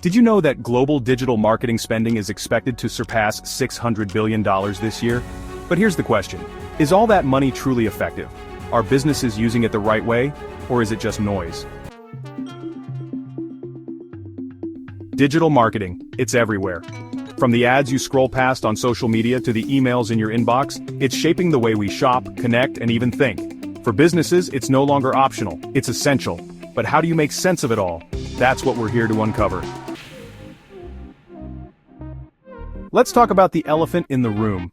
Did you know that global digital marketing spending is expected to surpass $600 billion this year? But here's the question. Is all that money truly effective? Are businesses using it the right way, or is it just noise? Digital marketing, it's everywhere. From the ads you scroll past on social media to the emails in your inbox, it's shaping the way we shop, connect, and even think. For businesses, it's no longer optional, it's essential. But how do you make sense of it all? That's what we're here to uncover. Let's talk about the elephant in the room.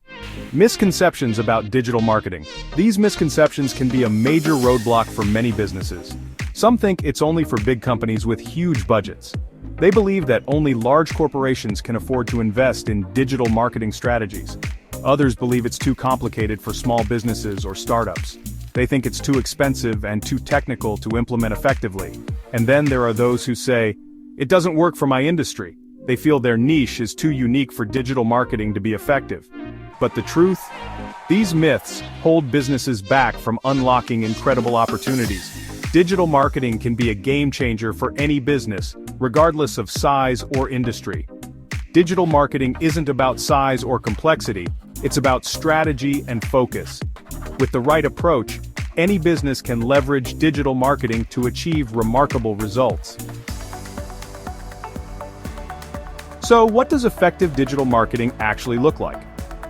Misconceptions about digital marketing. These misconceptions can be a major roadblock for many businesses. Some think it's only for big companies with huge budgets. They believe that only large corporations can afford to invest in digital marketing strategies. Others believe it's too complicated for small businesses or startups. They think it's too expensive and too technical to implement effectively. And then there are those who say, it doesn't work for my industry. They feel their niche is too unique for digital marketing to be effective. But the truth? These myths hold businesses back from unlocking incredible opportunities. Digital marketing can be a game changer for any business, regardless of size or industry. Digital marketing isn't about size or complexity, it's about strategy and focus. With the right approach, any business can leverage digital marketing to achieve remarkable results. So, what does effective digital marketing actually look like?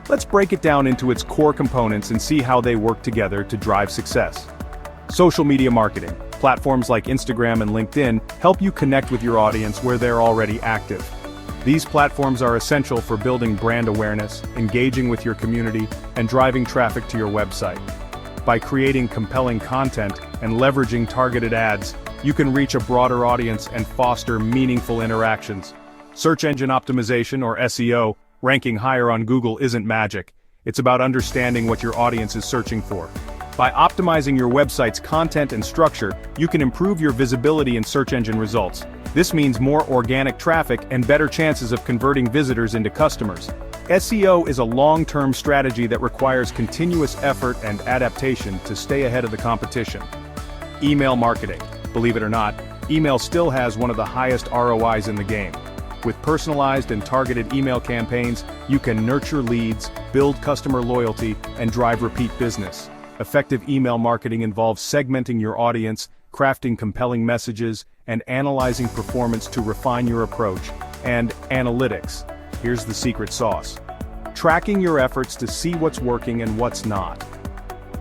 Let's break it down into its core components and see how they work together to drive success. Social media marketing. Platforms like Instagram and LinkedIn help you connect with your audience where they're already active. These platforms are essential for building brand awareness, engaging with your community, and driving traffic to your website. By creating compelling content and leveraging targeted ads, you can reach a broader audience and foster meaningful interactions. Search engine optimization, or SEO, ranking higher on Google isn't magic. It's about understanding what your audience is searching for. By optimizing your website's content and structure, you can improve your visibility in search engine results. This means more organic traffic and better chances of converting visitors into customers. SEO is a long-term strategy that requires continuous effort and adaptation to stay ahead of the competition. Email marketing. Believe it or not, email still has one of the highest ROIs in the game. With personalized and targeted email campaigns, you can nurture leads, build customer loyalty, and drive repeat business. Effective email marketing involves segmenting your audience, crafting compelling messages, and analyzing performance to refine your approach. And analytics. Here's the secret sauce. Tracking your efforts to see what's working and what's not.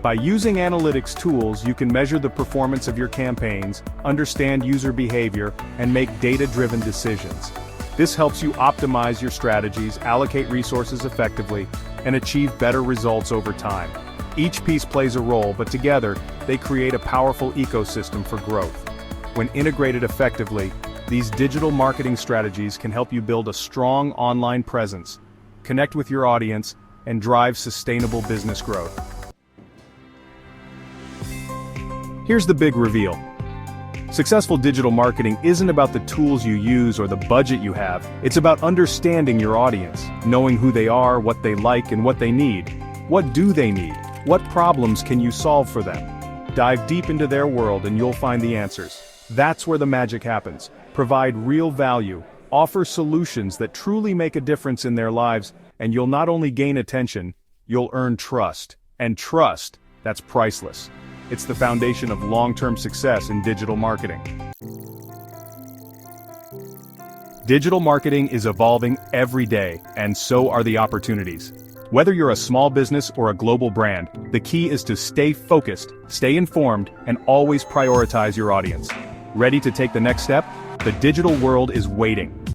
By using analytics tools, you can measure the performance of your campaigns, understand user behavior, and make data-driven decisions. This helps you optimize your strategies, allocate resources effectively, and achieve better results over time. Each piece plays a role, but together, they create a powerful ecosystem for growth. When integrated effectively, these digital marketing strategies can help you build a strong online presence, connect with your audience, and drive sustainable business growth. Here's the big reveal. Successful digital marketing isn't about the tools you use or the budget you have. It's about understanding your audience, knowing who they are, what they like, and what they need. What do they need? What problems can you solve for them? Dive deep into their world and you'll find the answers. That's where the magic happens. Provide real value, offer solutions that truly make a difference in their lives, and you'll not only gain attention, you'll earn trust. And trust, that's priceless. It's the foundation of long-term success in digital marketing. Digital marketing is evolving every day, and so are the opportunities. Whether you're a small business or a global brand, the key is to stay focused, stay informed, and always prioritize your audience. Ready to take the next step? The digital world is waiting.